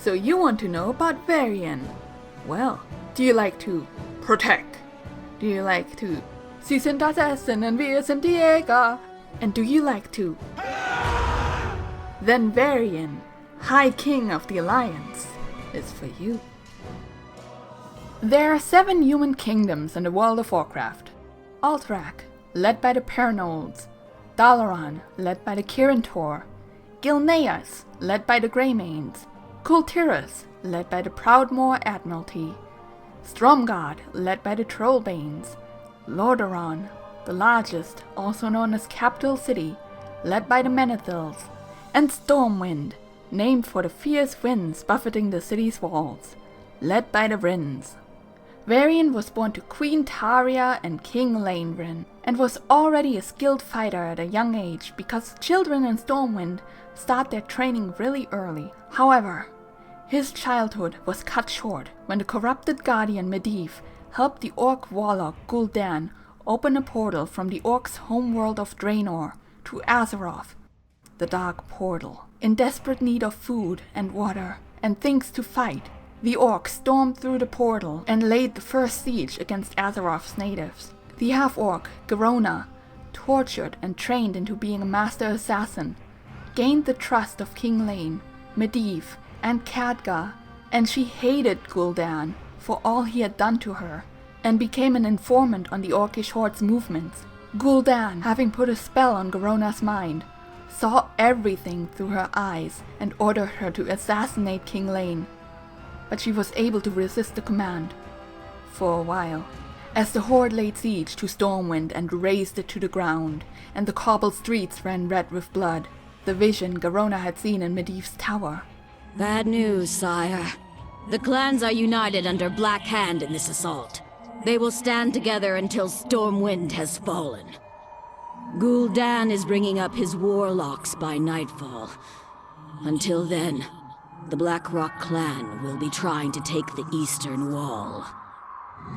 So you want to know about Varian? Well, do you like to protect? Do you like to Sie sind das Essen und wir sind die Jäger? And do you like to? Then Varian, High King of the Alliance, is for you. There are 7 human kingdoms in the world of Warcraft. Alterac, led by the Pernolds. Dalaran, led by the Kirintor. Gilneas, led by the Greymanes. Kultiras, led by the Proudmoore Admiralty. Stromgarde, led by the Trollbanes. Lordaeron, the largest, also known as Capital City, led by the Menethils. And Stormwind, named for the fierce winds buffeting the city's walls, led by the Vrins. Varian was born to Queen Taria and King Lanevrin, and was already a skilled fighter at a young age because children in Stormwind start their training really early. However, his childhood was cut short when the corrupted guardian Medivh helped the orc warlock Gul'dan open a portal from the orcs' homeworld of Draenor to Azeroth, the Dark Portal. In desperate need of food and water and things to fight, the orcs stormed through the portal and laid the first siege against Azeroth's natives. The half-orc, Garona, tortured and trained into being a master assassin, gained the trust of King Lane, Medivh, and Khadgar, and she hated Gul'dan for all he had done to her, and became an informant on the orcish horde's movements. Gul'dan, having put a spell on Garona's mind, saw everything through her eyes and ordered her to assassinate King Lane. But she was able to resist the command, for a while, as the horde laid siege to Stormwind and razed it to the ground, and the cobbled streets ran red with blood, the vision Garona had seen in Medivh's tower. Bad news, sire. The clans are united under Black Hand in this assault. They will stand together until Stormwind has fallen. Gul'dan is bringing up his warlocks by nightfall. Until then, the Blackrock clan will be trying to take the eastern wall.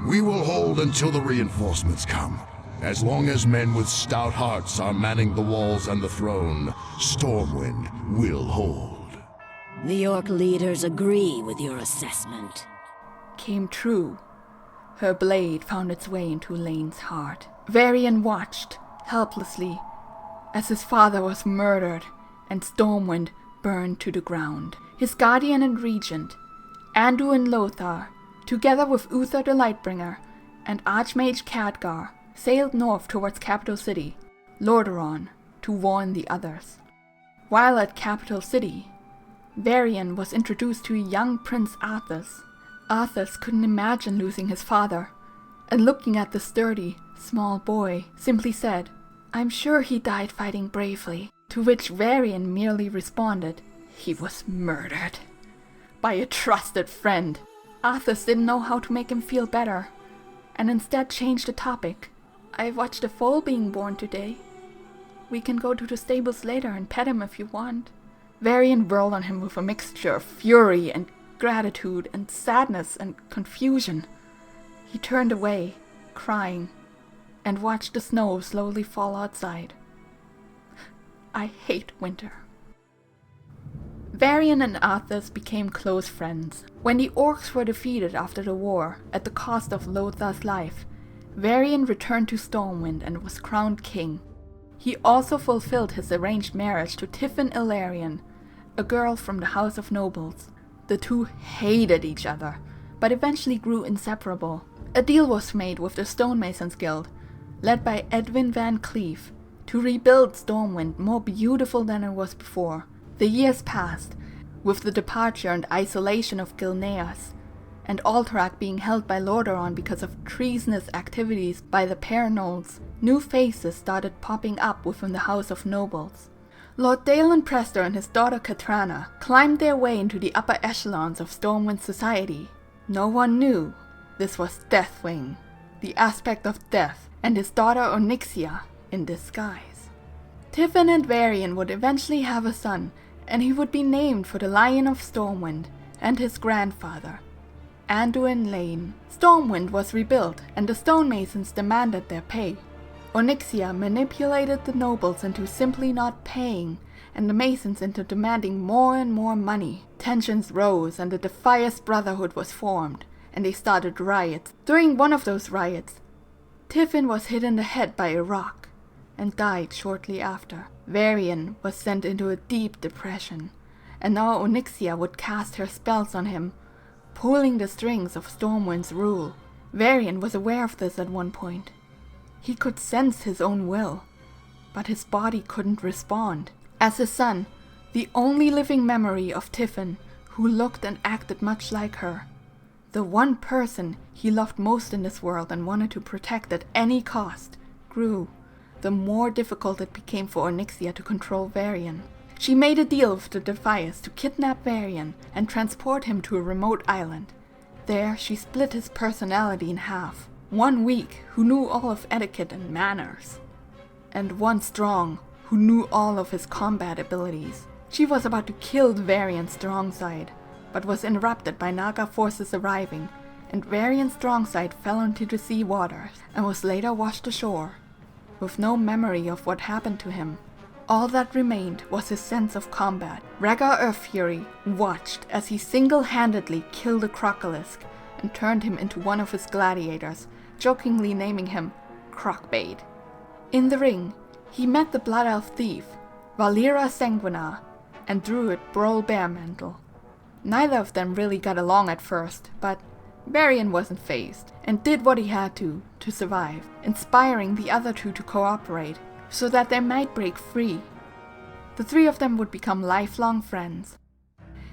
We will hold until the reinforcements come. As long as men with stout hearts are manning the walls and the throne, Stormwind will hold. The orc leaders agree with your assessment. Came true. Her blade found its way into Lane's heart. Varian watched, helplessly, as his father was murdered and Stormwind burned to the ground. His guardian and regent, Anduin Lothar, together with Uther the Lightbringer and Archmage Khadgar, sailed north towards Capital City, Lordaeron, to warn the others. While at Capital City, Varian was introduced to a young Prince Arthas. Arthas couldn't imagine losing his father, and looking at the sturdy, small boy, simply said, "I'm sure he died fighting bravely," to which Varian merely responded, "He was murdered." By a trusted friend. Arthas didn't know how to make him feel better, and instead changed the topic. "I watched a foal being born today. We can go to the stables later and pet him if you want." Varian whirled on him with a mixture of fury and gratitude and sadness and confusion. He turned away, crying, and watched the snow slowly fall outside. I hate winter. Varian and Arthas became close friends. When the orcs were defeated after the war, at the cost of Lothar's life, Varian returned to Stormwind and was crowned king. He also fulfilled his arranged marriage to Tiffin Ilarion, a girl from the House of Nobles. The two hated each other, but eventually grew inseparable. A deal was made with the Stonemasons Guild, led by Edwin Van Cleef, to rebuild Stormwind more beautiful than it was before. The years passed, with the departure and isolation of Gilneas, and Alterac being held by Lordaeron because of treasonous activities by the Pernolds. New faces started popping up within the House of Nobles. Lord Dalen Prester and his daughter Katrana climbed their way into the upper echelons of Stormwind society. No one knew this was Deathwing, the aspect of death, and his daughter Onyxia in disguise. Tiffin and Varian would eventually have a son, and he would be named for the Lion of Stormwind and his grandfather, Anduin Lane. Stormwind was rebuilt, and the stonemasons demanded their pay. Onyxia manipulated the nobles into simply not paying, and the Masons into demanding more and more money. Tensions rose and the Defias Brotherhood was formed, and they started riots. During one of those riots, Tiffin was hit in the head by a rock and died shortly after. Varian was sent into a deep depression, and now Onyxia would cast her spells on him, pulling the strings of Stormwind's rule. Varian was aware of this at one point. He could sense his own will, but his body couldn't respond. As his son, the only living memory of Tiffin, who looked and acted much like her, the one person he loved most in this world and wanted to protect at any cost, grew, the more difficult it became for Onyxia to control Varian. She made a deal with the Defias to kidnap Varian and transport him to a remote island. There she split his personality in half. One weak, who knew all of etiquette and manners, and one strong, who knew all of his combat abilities. She was about to kill Varian's strong side, but was interrupted by Naga forces arriving, and Varian's strong side fell into the sea waters and was later washed ashore, with no memory of what happened to him. All that remained was his sense of combat. Rhaegar Earthfury watched as he single-handedly killed a Crocolisk and turned him into one of his gladiators, jokingly naming him Crocbait. In the ring, he met the Blood Elf thief, Valera Sanguinar, and Druid Brol Bearmantle. Neither of them really got along at first, but Varian wasn't fazed, and did what he had to survive, inspiring the other two to cooperate, so that they might break free. The three of them would become lifelong friends.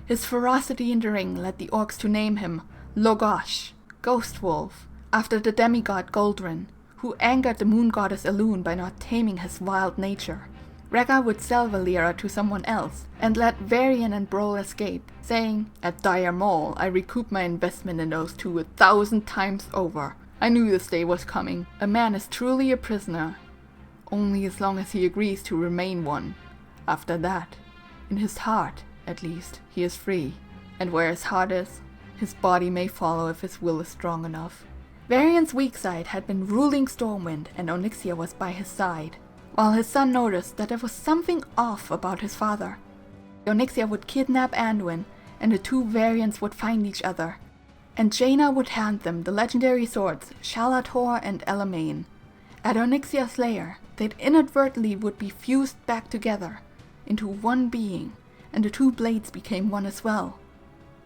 His ferocity in the ring led the orcs to name him Logosh, Ghost Wolf, after the demigod Goldrin, who angered the moon goddess Elune by not taming his wild nature. Rhaegar would sell Valera to someone else, and let Varian and Brol escape, saying, "At Dire Maul, I recouped my investment in those two 1,000 times over. I knew this day was coming. A man is truly a prisoner, only as long as he agrees to remain one. After that, in his heart, at least, he is free. And where his heart is, his body may follow if his will is strong enough." Varian's weak side had been ruling Stormwind, and Onyxia was by his side. While his son noticed that there was something off about his father, Onyxia would kidnap Anduin, and the two Varians would find each other, and Jaina would hand them the legendary swords Shalator and Elamain. At Onyxia's lair, they inadvertently would be fused back together into one being, and the two blades became one as well.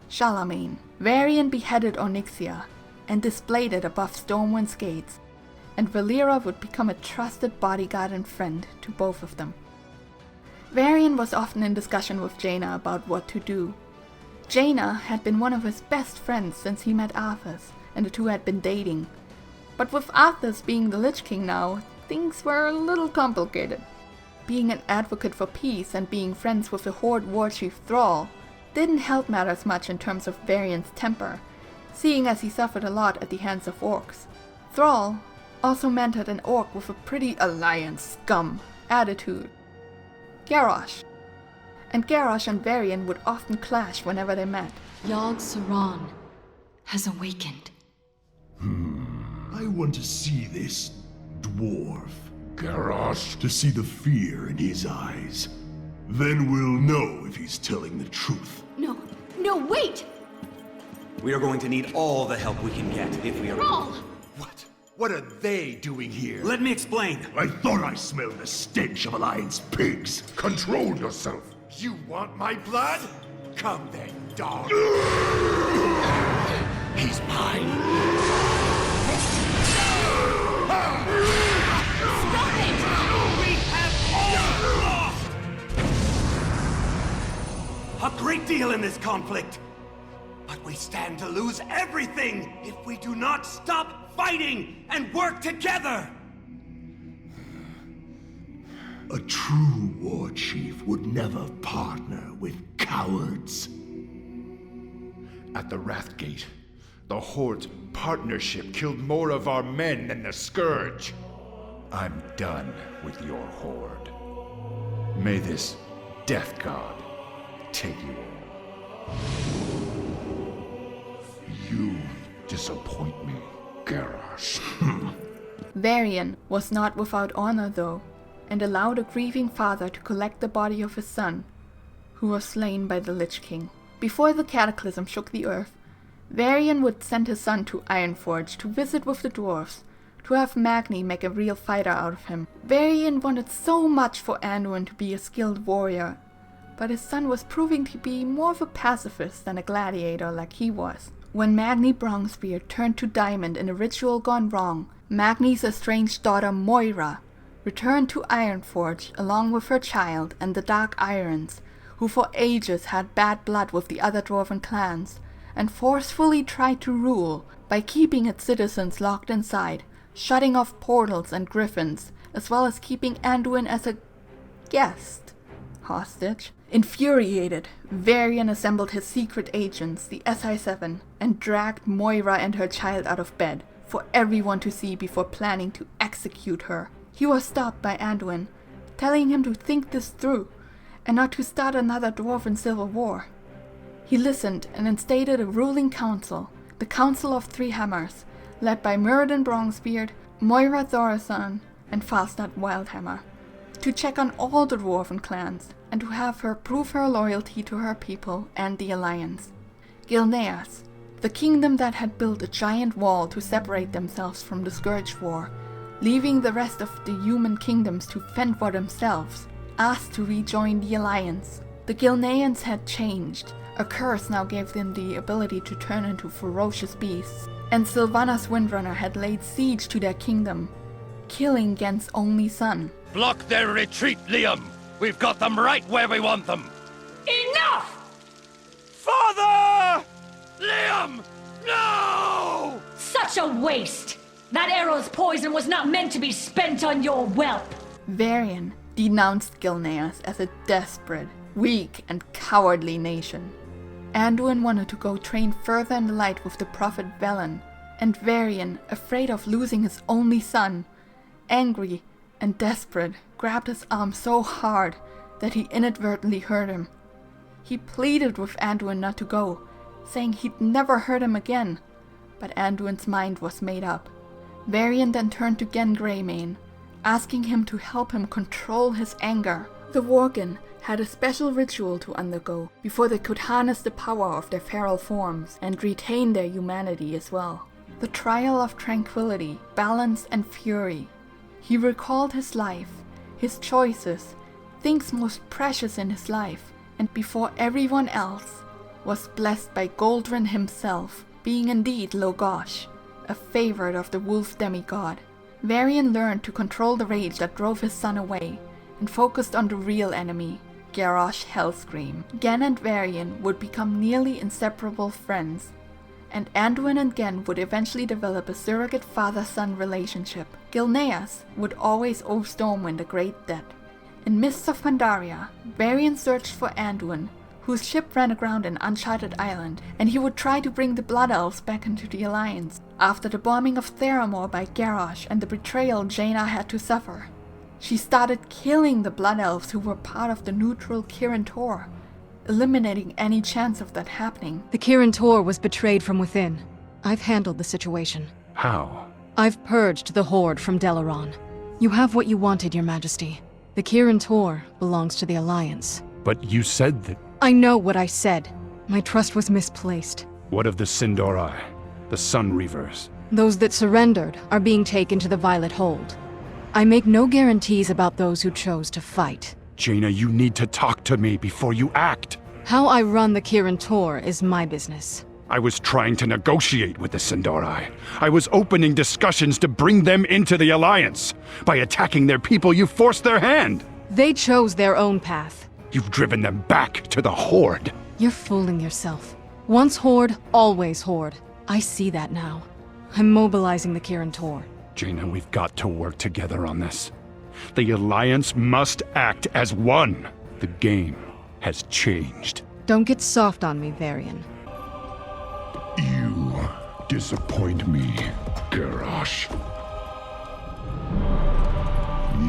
Shalamain. Varian beheaded Onyxia and displayed it above Stormwind's gates, and Valera would become a trusted bodyguard and friend to both of them. Varian was often in discussion with Jaina about what to do. Jaina had been one of his best friends since he met Arthas, and the two had been dating. But with Arthas being the Lich King now, things were a little complicated. Being an advocate for peace and being friends with the Horde warchief Thrall didn't help matters much in terms of Varian's temper, seeing as he suffered a lot at the hands of orcs. Thrall also mentored an orc with a pretty alliance scum attitude, Garrosh. And Garrosh and Varian would often clash whenever they met. Yogg Saron has awakened. I want to see this dwarf. Garrosh, to see the fear in his eyes. Then we'll know if he's telling the truth. No, wait! We are going to need all the help we can get if we are... Thrall! What? What are they doing here? Let me explain. I thought I smelled the stench of Alliance pigs. Control yourself. You want my blood? Come then, dog. He's mine. Stop it! We have all lost! A great deal in this conflict. But we stand to lose everything if we do not stop fighting and work together! A true war chief would never partner with cowards. At the Wrathgate, the Horde's partnership killed more of our men than the Scourge. I'm done with your Horde. May this Death God take you all. You disappoint me, Garrosh. Varian was not without honor though. and allowed a grieving father to collect the body of his son, who was slain by the Lich King. Before the cataclysm shook the earth, Varian would send his son to Ironforge to visit with the dwarves, to have Magni make a real fighter out of him. Varian wanted so much for Anduin to be a skilled warrior, but his son was proving to be more of a pacifist than a gladiator like he was. When Magni Bronzebeard turned to Diamond in a ritual gone wrong, Magni's estranged daughter Moira returned to Ironforge along with her child and the Dark Irons, who for ages had bad blood with the other dwarven clans, and forcefully tried to rule by keeping its citizens locked inside, shutting off portals and griffins, as well as keeping Anduin as a guest hostage. Infuriated, Varian assembled his secret agents, the SI-7, and dragged Moira and her child out of bed for everyone to see before planning to execute her. He was stopped by Anduin, telling him to think this through and not to start another dwarven civil war. He listened and instated a ruling council, the Council of Three Hammers, led by Muradin Bronzebeard, Moira Thorazan, and Falstad Wildhammer, to check on all the dwarven clans and to have her prove her loyalty to her people and the Alliance. Gilneas, the kingdom that had built a giant wall to separate themselves from the Scourge War, leaving the rest of the human kingdoms to fend for themselves, asked to rejoin the Alliance. The Gilneans had changed. A curse now gave them the ability to turn into ferocious beasts, and Sylvanas Windrunner had laid siege to their kingdom, killing Gen's only son. Block their retreat, Liam! We've got them right where we want them! Enough! Father! Liam! No! Such a waste! That arrow's poison was not meant to be spent on your whelp! Varian denounced Gilneas as a desperate, weak, and cowardly nation. Anduin wanted to go train further in the light with the prophet Velen, and Varian, afraid of losing his only son, angry and desperate, grabbed his arm so hard that he inadvertently hurt him. He pleaded with Anduin not to go, saying he'd never hurt him again, but Anduin's mind was made up. Varian then turned to Gen Greymane, asking him to help him control his anger. The Worgen had a special ritual to undergo before they could harness the power of their feral forms and retain their humanity as well. The trial of tranquility, balance, and fury. He recalled his life, his choices, things most precious in his life, and before everyone else, was blessed by Goldrin himself, being indeed Logosh, a favorite of the wolf demigod. Varian learned to control the rage that drove his son away, and focused on the real enemy, Garrosh Hellscream. Gen and Varian would become nearly inseparable friends, and Anduin and Gen would eventually develop a surrogate father-son relationship. Gilneas would always owe Stormwind a great debt. In Mists of Pandaria, Varian searched for Anduin, whose ship ran aground in Uncharted Island, and he would try to bring the Blood Elves back into the Alliance, after the bombing of Theramore by Garrosh and the betrayal Jaina had to suffer. She started killing the Blood Elves who were part of the neutral Kirin Tor, eliminating any chance of that happening. The Kirin Tor was betrayed from within. I've handled the situation. How? I've purged the Horde from Delaran. You have what you wanted, Your Majesty. The Kirin Tor belongs to the Alliance. But you said that... I know what I said. My trust was misplaced. What of the Sindorai? The Sun Reavers? Those that surrendered are being taken to the Violet Hold. I make no guarantees about those who chose to fight. Jaina, you need to talk to me before you act. How I run the Kirin Tor is my business. I was trying to negotiate with the Sindorai. I was opening discussions to bring them into the Alliance. By attacking their people, you forced their hand. They chose their own path. You've driven them back to the Horde. You're fooling yourself. Once Horde, always Horde. I see that now. I'm mobilizing the Kirin Tor. Jaina, we've got to work together on this. The Alliance must act as one. The game has changed. Don't get soft on me, Varian. You disappoint me, Garrosh.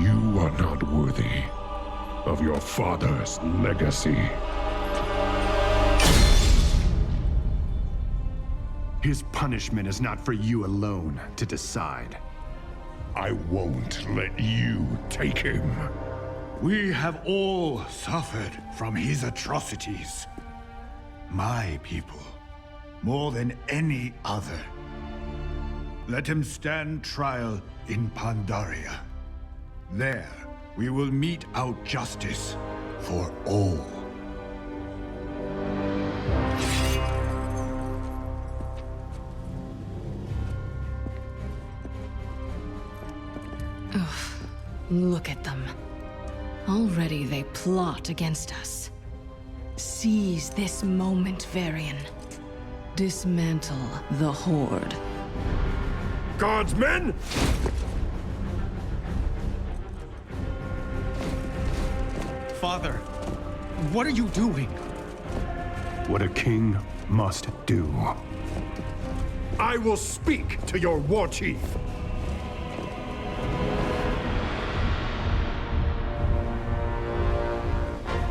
You are not worthy of your father's legacy. His punishment is not for you alone to decide. I won't let you take him. We have all suffered from his atrocities. My people, more than any other. Let him stand trial in Pandaria. There, we will mete out justice for all. Look at them. Already they plot against us. Seize this moment, Varian. Dismantle the Horde. Guardsmen! Father, what are you doing? What a king must do. I will speak to your war chief.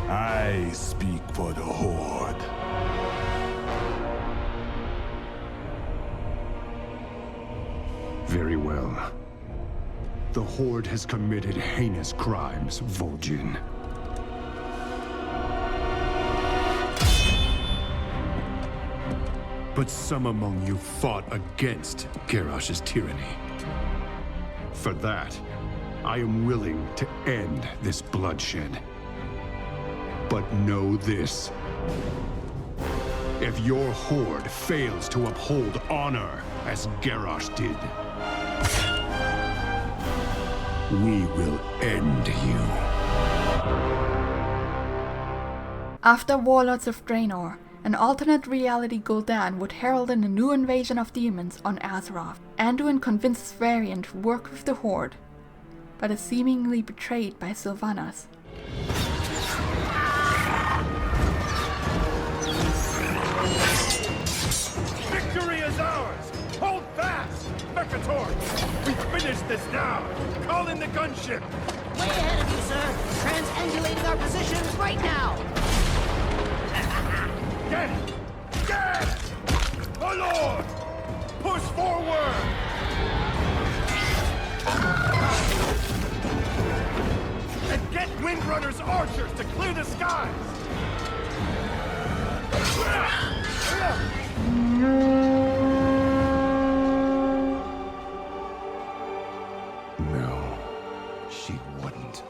I speak for the Horde. Very well. The Horde has committed heinous crimes, Vol'jin. But some among you fought against Garrosh's tyranny. For that, I am willing to end this bloodshed. But know this. If your Horde fails to uphold honor as Garrosh did, we will end you. After Warlords of Draenor, an alternate reality Gul'dan would herald in a new invasion of demons on Azeroth. Anduin convinces Varian to work with the Horde, but is seemingly betrayed by Sylvanas. Victory is ours! Hold fast! Mercator! We finish this now! Call in the gunship! Way ahead of you, sir! Transangulating our positions right now! Get it! Get it! My lord! Push forward! And get Windrunner's archers to clear the skies! No, she wouldn't.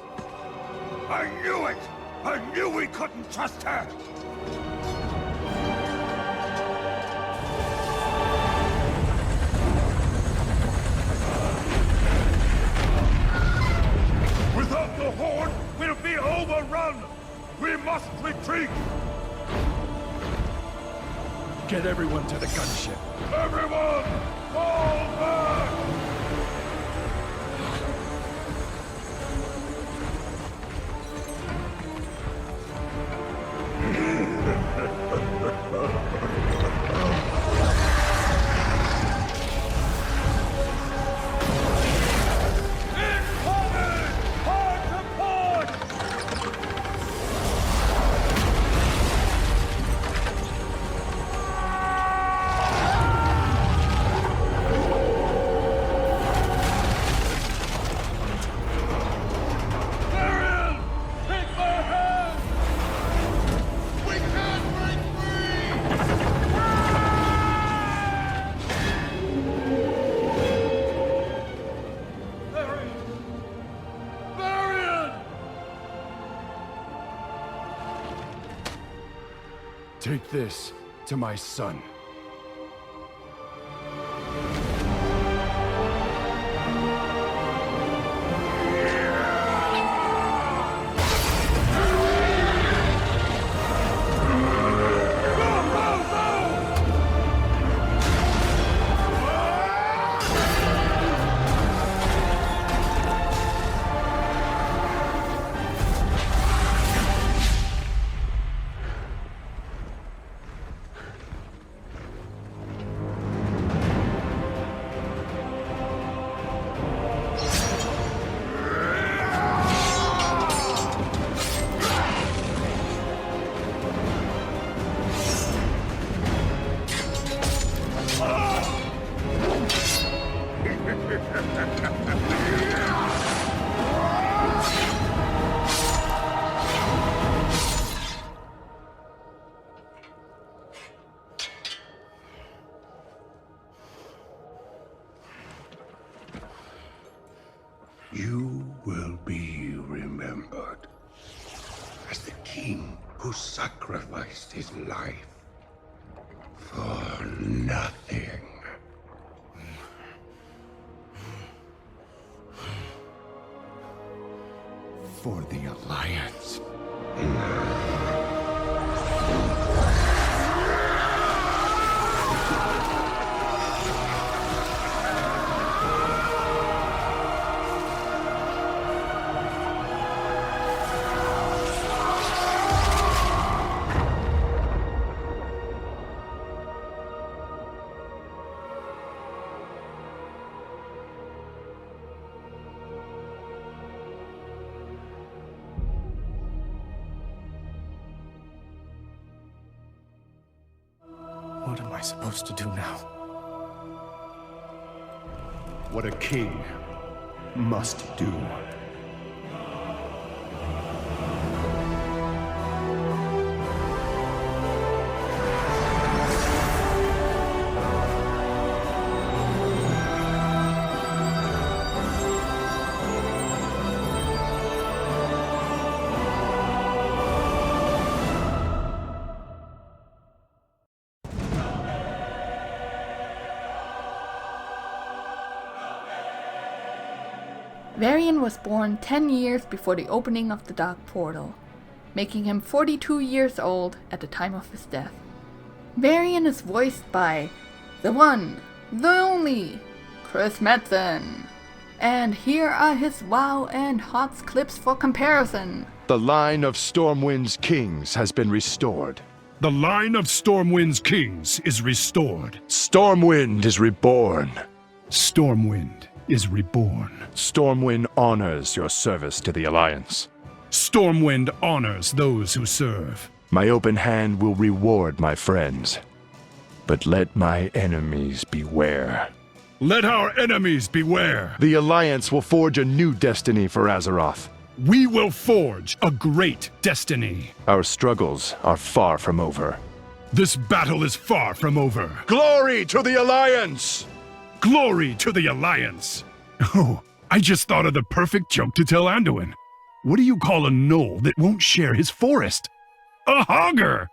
I knew it! I knew we couldn't trust her! Without the Horde, we'll be overrun! We must retreat! Get everyone to the gunship. Everyone! Fall back! Incoming! Hard to port! Varian! Take my hand! We can't break free! Varian! Varian! Take this to my son. You will be remembered as the king who sacrificed his life for nothing. For the Alliance. What am I supposed to do now? What a king must do. Varian was born 10 years before the opening of the Dark Portal, making him 42 years old at the time of his death. Varian is voiced by the one, the only, Chris Metzen. And here are his WoW and HOTS clips for comparison. The line of Stormwind's kings has been restored. The line of Stormwind's kings is restored. Stormwind is reborn. Stormwind is reborn. Stormwind honors your service to the Alliance. Stormwind honors those who serve. My open hand will reward my friends. But let my enemies beware. Let our enemies beware. The Alliance will forge a new destiny for Azeroth. We will forge a great destiny. Our struggles are far from over. This battle is far from over. Glory to the Alliance! Glory to the Alliance! Oh, I just thought of the perfect joke to tell Anduin. What do you call a gnoll that won't share his forest? A hogger!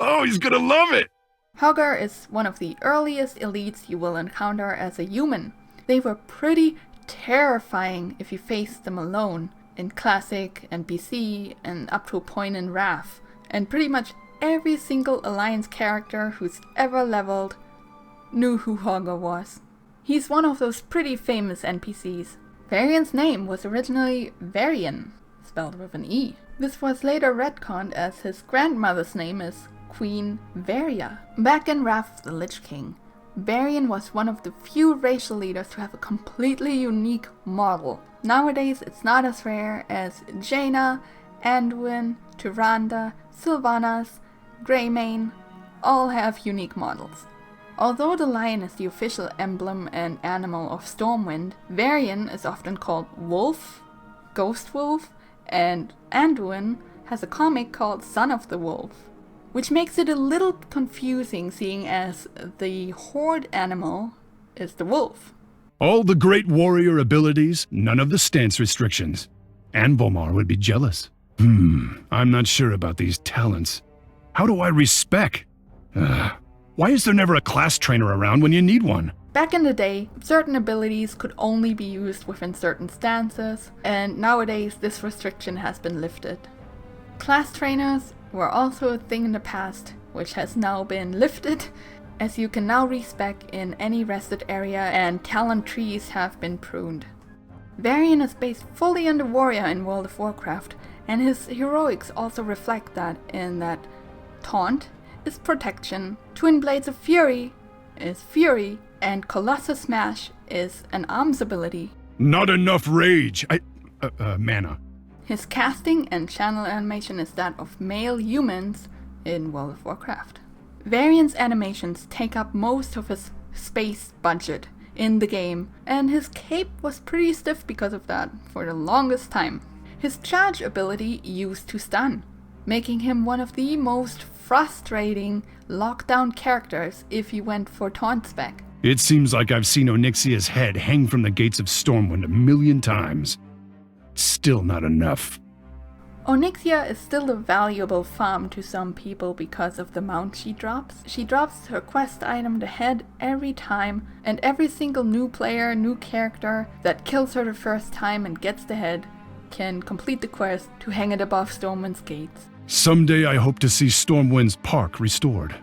Oh, he's gonna love it! Hogger is one of the earliest elites you will encounter as a human. They were pretty terrifying if you faced them alone, in Classic and BC and up to a point in Wrath. And pretty much every single Alliance character who's ever leveled knew who Hogger was. He's one of those pretty famous NPCs. Varian's name was originally Varian, spelled with an E. This was later retconned as his grandmother's name is Queen Varia. Back in Wrath of the Lich King, Varian was one of the few racial leaders to have a completely unique model. Nowadays it's not as rare as Jaina, Anduin, Tyrande, Sylvanas, Greymane all have unique models. Although the lion is the official emblem and animal of Stormwind, Varian is often called Wolf, Ghost Wolf, and Anduin has a comic called Son of the Wolf, which makes it a little confusing seeing as the horde animal is the wolf. All the great warrior abilities, none of the stance restrictions. Anbomar would be jealous. I'm not sure about these talents. How do I respec? Why is there never a class trainer around when you need one? Back in the day, certain abilities could only be used within certain stances, and nowadays this restriction has been lifted. Class trainers were also a thing in the past, which has now been lifted, as you can now respec in any rested area and talent trees have been pruned. Varian is based fully on the warrior in World of Warcraft, and his heroics also reflect that in that Taunt is protection, Twin Blades of Fury is fury, and Colossus Smash is an arms ability. Not enough rage. Mana. His casting and channel animation is that of male humans in World of Warcraft. Varian's animations take up most of his space budget in the game, and his cape was pretty stiff because of that for the longest time. His charge ability used to stun, making him one of the most frustrating lockdown characters if you went for taunt spec. It seems like I've seen Onyxia's head hang from the gates of Stormwind 1,000,000 times. Still not enough. Onyxia is still a valuable farm to some people because of the mount she drops. She drops her quest item, the head, every time, and every single new player, new character that kills her the first time and gets the head can complete the quest to hang it above Stormwind's gates. Someday I hope to see Stormwind's park restored.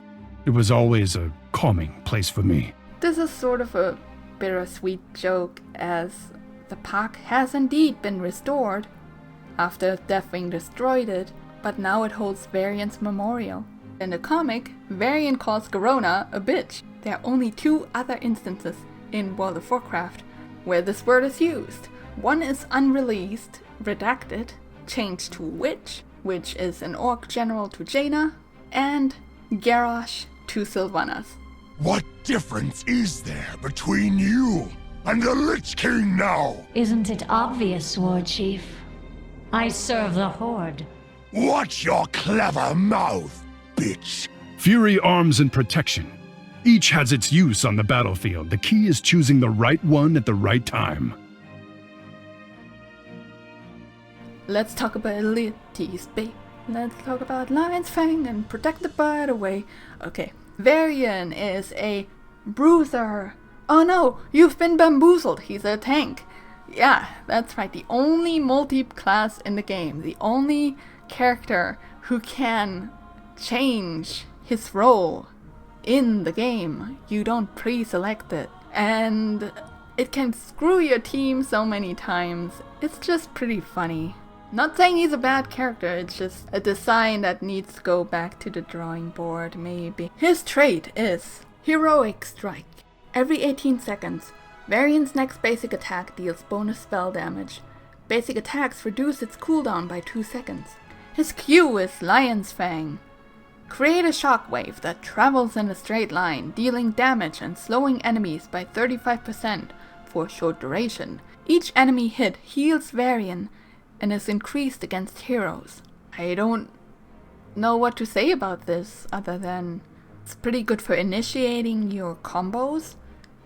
It was always a calming place for me. This is sort of a bittersweet joke, as the park has indeed been restored after Deathwing destroyed it, but now it holds Varian's memorial. In the comic, Varian calls Garona a bitch. There are only 2 other instances in World of Warcraft where this word is used. One is unreleased, redacted, changed to witch, which is an orc general to Jaina, and Garrosh to Sylvanas. What difference is there between you and the Lich King now? Isn't it obvious, War Chief? I serve the Horde. Watch your clever mouth, bitch. Fury, arms, and protection. Each has its use on the battlefield. The key is choosing the right one at the right time. Let's talk abilities, babe. Let's talk about Lion's Fang and protect the bird away. Okay. Varian is a bruiser. Oh no, you've been bamboozled. He's a tank. Yeah, that's right. The only multi-class in the game. The only character who can change his role in the game. You don't pre-select it. And it can screw your team so many times. It's just pretty funny. Not saying he's a bad character, it's just a design that needs to go back to the drawing board, maybe. His trait is Heroic Strike. Every 18 seconds, Varian's next basic attack deals bonus spell damage. Basic attacks reduce its cooldown by 2 seconds. His Q is Lion's Fang. Create a shockwave that travels in a straight line, dealing damage and slowing enemies by 35% for a short duration. Each enemy hit heals Varian and is increased against heroes. I don't know what to say about this other than it's pretty good for initiating your combos.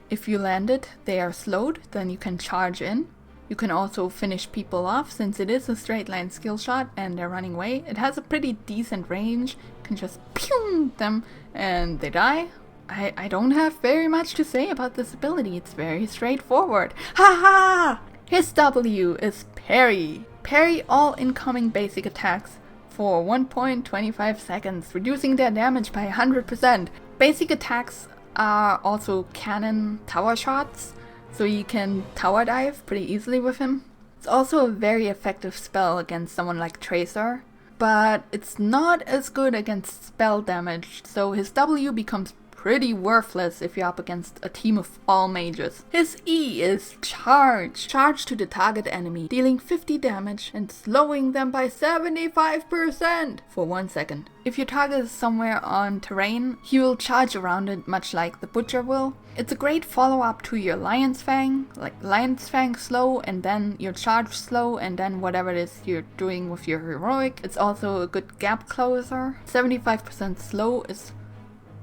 If you land it, they are slowed, then you can charge in. You can also finish people off since it is a straight line skill shot and they're running away. It has a pretty decent range. You can just pew them and they die. I don't have very much to say about this ability. It's very straightforward. Ha ha! His W is Parry. Parry all incoming basic attacks for 1.25 seconds, reducing their damage by 100%. Basic attacks are also cannon tower shots, so you can tower dive pretty easily with him. It's also a very effective spell against someone like Tracer, but it's not as good against spell damage, so his W becomes pretty worthless if you're up against a team of all mages. His E is Charge. Charge to the target enemy, dealing 50 damage and slowing them by 75% for 1 second. If your target is somewhere on terrain, he will charge around it much like the Butcher will. It's a great follow-up to your Lion's Fang, like Lion's Fang slow and then your charge slow and then whatever it is you're doing with your heroic. It's also a good gap closer. 75% slow is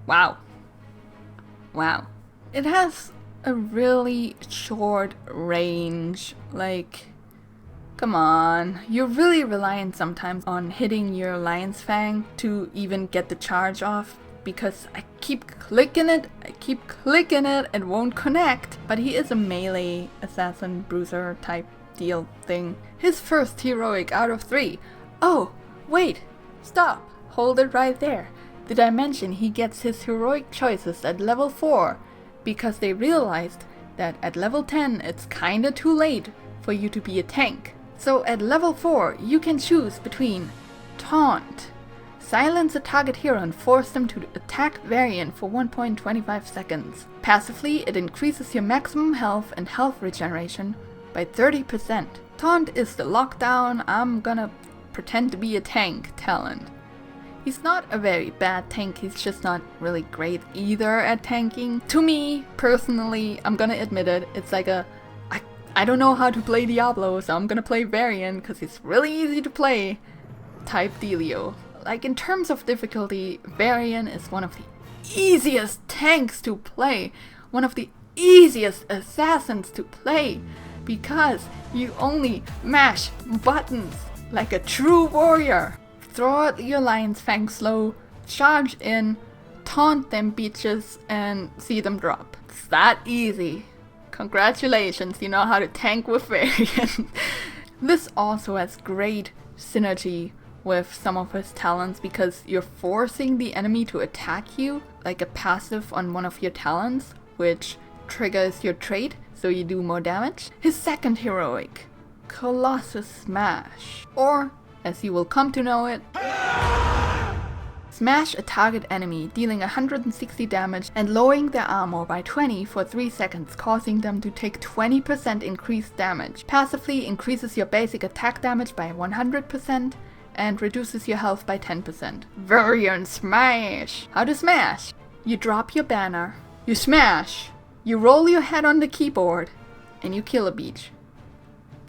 wow. Wow. It has a really short range. Like, come on. You're really reliant sometimes on hitting your Lion's Fang to even get the charge off, because I keep clicking it, it won't connect. But he is a melee assassin bruiser type deal thing. His first heroic out of 3. Oh, wait, stop, hold it right there. Did I mention he gets his heroic choices at level 4 because they realized that at level 10 it's kinda too late for you to be a tank. So at level 4 you can choose between Taunt, silence a target hero and force them to attack Varian for 1.25 seconds. Passively, it increases your maximum health and health regeneration by 30%. Taunt is the lockdown, I'm gonna pretend to be a tank talent. He's not a very bad tank, he's just not really great either at tanking. To me, personally, I'm gonna admit it, it's like I don't know how to play Diablo, so I'm gonna play Varian because he's really easy to play type dealio. Like, in terms of difficulty, Varian is one of the easiest tanks to play. one of the easiest assassins to play because you only mash buttons like a true warrior. Throw out your lion's fang slow, charge in, taunt them bitches, and see them drop. It's that easy. Congratulations, you know how to tank with Varian. This also has great synergy with some of his talents because you're forcing the enemy to attack you like a passive on one of your talents, which triggers your trait so you do more damage. His second heroic, Colossus Smash, or as you will come to know it, smash a target enemy, dealing 160 damage and lowering their armor by 20 for 3 seconds, causing them to take 20% increased damage. Passively increases your basic attack damage by 100% and reduces your health by 10%. Varian Smash! How to smash? You drop your banner, you smash, you roll your head on the keyboard, and you kill a beach.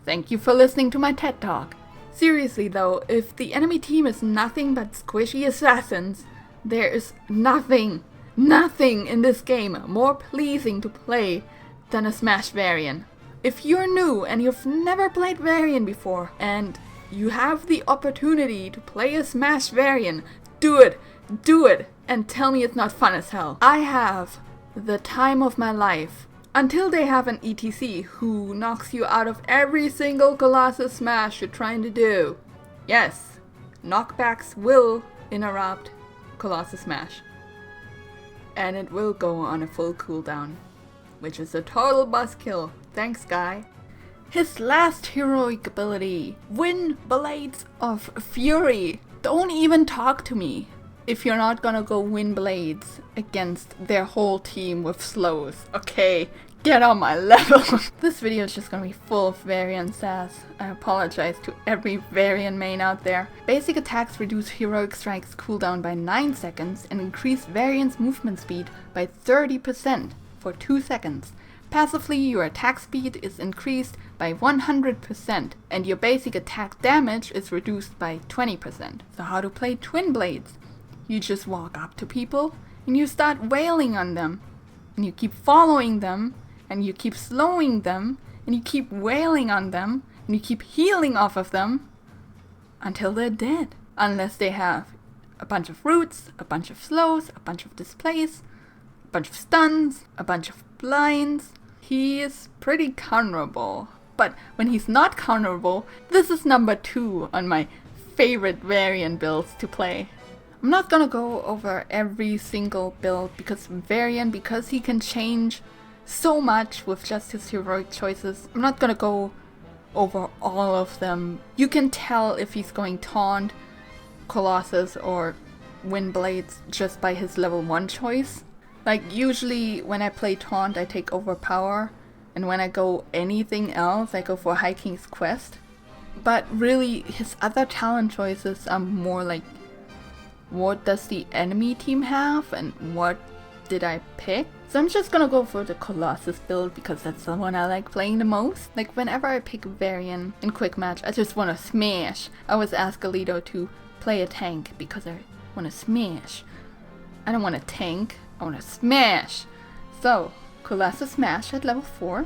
Thank you for listening to my TED Talk. Seriously though, if the enemy team is nothing but squishy assassins, there is nothing in this game more pleasing to play than a Smash Varian. If you're new and you've never played Varian before, and you have the opportunity to play a Smash Varian, do it, and tell me it's not fun as hell. I have the time of my life. Until they have an ETC who knocks you out of every single Colossus Smash you're trying to do. Yes, knockbacks will interrupt Colossus Smash. And it will go on a full cooldown, which is a total buzzkill. Thanks, guy. His last heroic ability, Wind Blades of Fury. Don't even talk to me if you're not gonna go Wind Blades against their whole team with slows. Okay, get on my level. This video is just gonna be full of Varian sass. I apologize to every Varian main out there. Basic attacks reduce heroic strikes cooldown by 9 seconds and increase Varian's movement speed by 30% for 2 seconds. Passively, your attack speed is increased by 100% and your basic attack damage is reduced by 20%. So how to play Twin Blades? You just walk up to people and you start wailing on them. And you keep following them and you keep slowing them and you keep wailing on them and you keep healing off of them until they're dead. Unless they have a bunch of roots, a bunch of slows, a bunch of displays, a bunch of stuns, a bunch of blinds. He is pretty counterable. But when he's not counterable, this is number 2 on my favorite Varian builds to play. I'm not gonna go over every single build because Varian, because he can change so much with just his heroic choices, I'm not gonna go over all of them. You can tell if he's going Taunt, Colossus, or Wind Blades just by his level 1 choice. Like usually when I play Taunt I take Overpower, and when I go anything else I go for Hiking's Quest. But really his other talent choices are more like, what does the enemy team have and what did I pick? So I'm just gonna go for the Colossus build because that's the one I like playing the most. Like whenever I pick Varian in quick match, I just wanna smash. I always ask Alito to play a tank because I wanna smash. I don't wanna tank, I wanna smash. So Colossus Smash at level 4,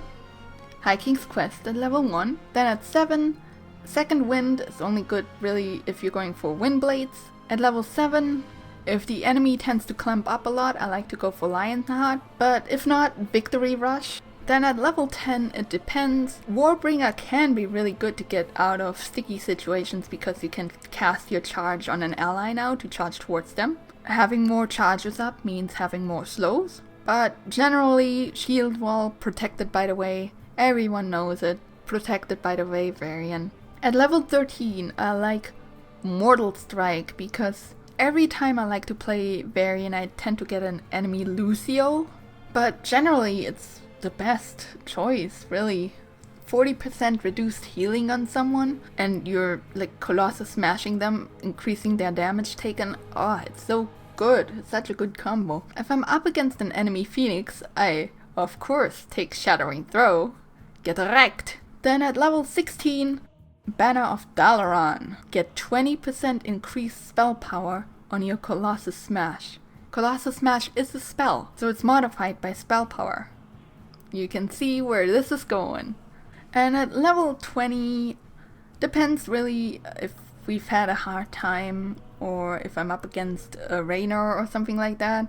Hiking's Quest at level 1, then at 7, Second Wind is only good really if you're going for Wind Blades. At level 7, if the enemy tends to clamp up a lot, I like to go for Lionheart, but if not, Victory Rush. Then at level 10, it depends. Warbringer can be really good to get out of sticky situations because you can cast your charge on an ally now to charge towards them. Having more charges up means having more slows, but generally Shield Wall, Protected by the Way, everyone knows it. Protected by the Way Varian. At level 13, I like Mortal Strike because every time I like to play Varian I tend to get an enemy Lucio, but generally it's the best choice really. 40% reduced healing on someone and you're like Colossus smashing them, increasing their damage taken. Oh, it's so good. It's such a good combo. If I'm up against an enemy Phoenix, I of course take Shattering Throw. Get wrecked. Then at level 16, Banner of Dalaran. Get 20% increased spell power on your Colossus Smash. Colossal Smash is a spell, so it's modified by spell power. You can see where this is going. And at level 20, depends really if we've had a hard time or if I'm up against a Rainer or something like that.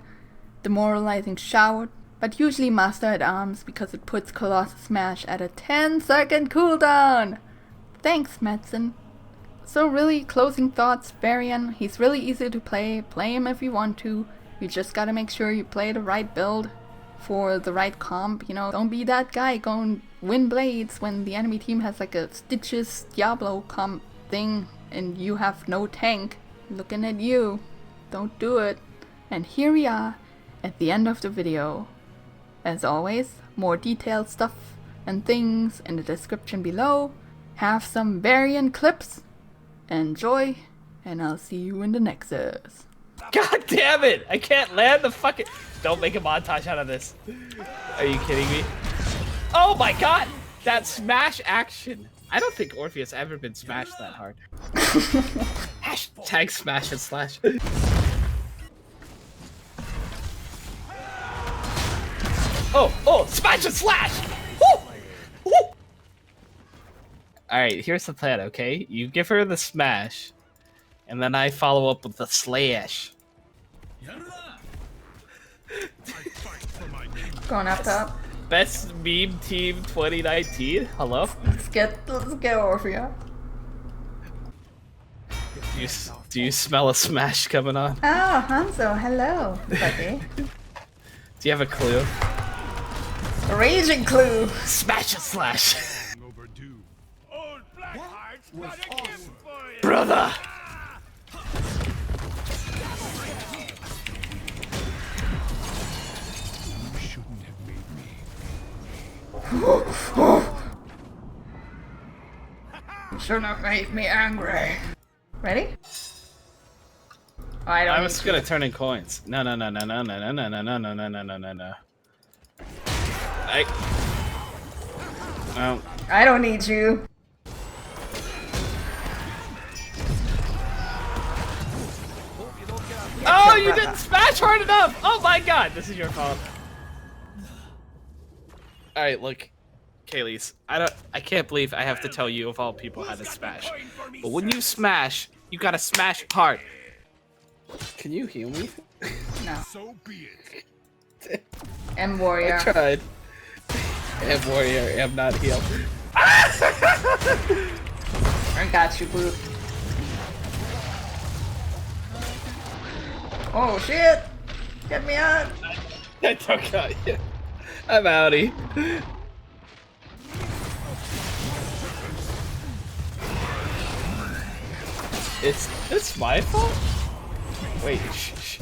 Demoralizing Shout, but usually Master at Arms because it puts Colossal Smash at a 10-second cooldown. Thanks, Madsen. So really, closing thoughts, Varian, he's really easy to play. Play him if you want to. You just gotta make sure you play the right build for the right comp, you know. Don't be that guy going win blades when the enemy team has like a Stitches Diablo comp thing and you have no tank. Looking at you. Don't do it. And here we are at the end of the video. As always, more detailed stuff and things in the description below. Have some Varian clips. Enjoy, and I'll see you in the Nexus. God damn it! I can't land the fucking... Don't make a montage out of this. Are you kidding me? Oh my god! That smash action. I don't think Orpheus ever been smashed that hard. Hashtag smash and slash. Oh, smash and slash! Woo! Woo! Alright, here's the plan, okay? You give her the smash, and then I follow up with the slash. Going up top. Best meme team 2019? Hello? Let's get Orphea. Do you smell a smash coming on? Oh, Hanzo, hello, buddy. Do you have a clue? A raging clue! Smash and slash! Brother! You shouldn't have made me. You shouldn't have made me angry. Ready? Oh, I was gonna turn in coins. No. No. I don't need you. Oh, you didn't smash hard enough! Oh my god, this is your fault. Alright, look. Kaylee's, I can't believe I have to tell you of all people how to smash. But when you smash, you gotta smash hard. Can you heal me? No. So be it. M Warrior. I tried. M Warrior, M not heal. I got you, Blue. Oh shit! Get me out! I don't got you. I'm outie. It's my fault? Wait, shh.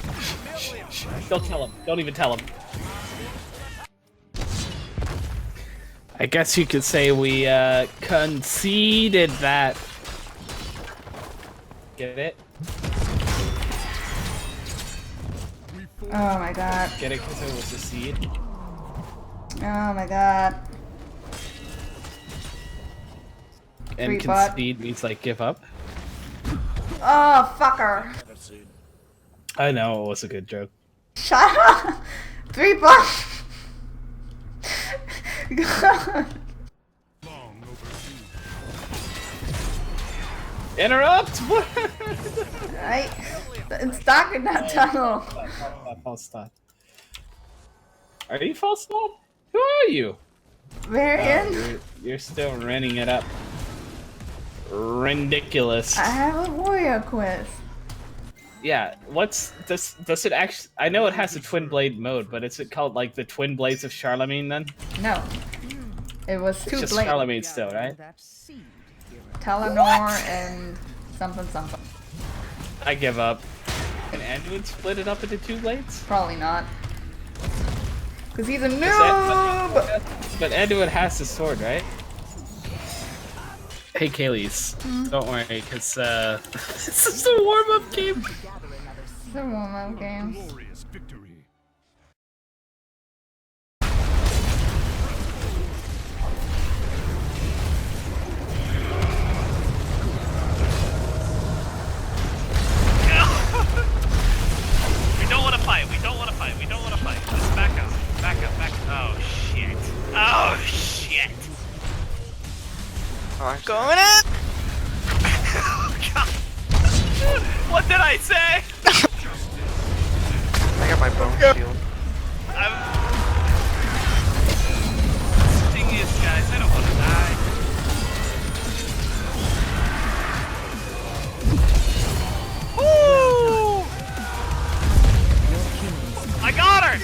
Don't tell him. Don't even tell him. I guess you could say we conceded that. Get it? Oh my god. Get it because it was a seed? Oh my god. And concede means like give up? Oh, fucker. I know, it was a good joke. Shut up! 3 bucks! God. Interrupt! It's stuck in that tunnel. False stop. Are you false stop? Who are you? Varian? You're still running it up. Ridiculous. I have a warrior quest. Yeah, does it actually, I know it has a twin blade mode, but is it called like the twin blades of Charlemagne then? No. It was 2 blades. It's just Charlemagne still, right? Telenor and something. I give up. Can Anduin split it up into 2 blades? Probably not. Cause he's a noob! But Anduin has the sword, right? Hey Kaylee's, don't worry, because this is a warm-up game. It's a warm-up game. We don't want to fight. We Going in! Oh, God. What did I say? I got my bone shield. I'm stingiest, guys. I don't want to die. Woo! I got her!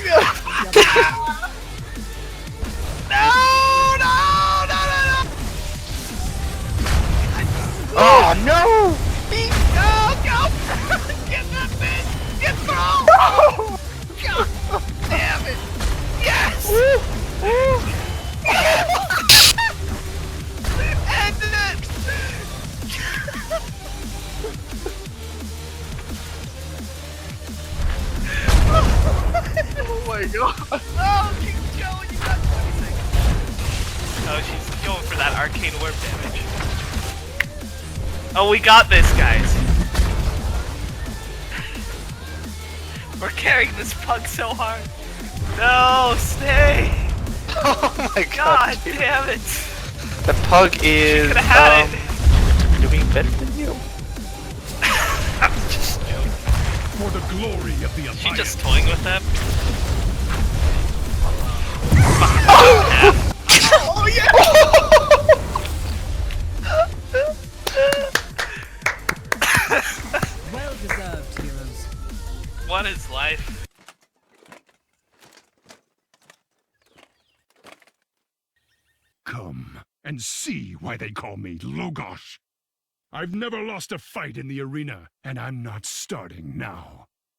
No! Oh no! Go! Get that bitch! Get through! God damn it! Yes! Ended it! Oh my god! Oh, keep going! You got 20 seconds. Oh, she's going for that arcane warp damage. Oh, we got this, guys. We're carrying this pug so hard. No, stay! Oh my god! God damn it! The pug is had it. doing better than you. I'm just joking. For the glory of the Alliance. She just toying with them. Oh yeah! Well deserved, heroes. What is life? Come and see why they call me Logos. I've never lost a fight in the arena, and I'm not starting now.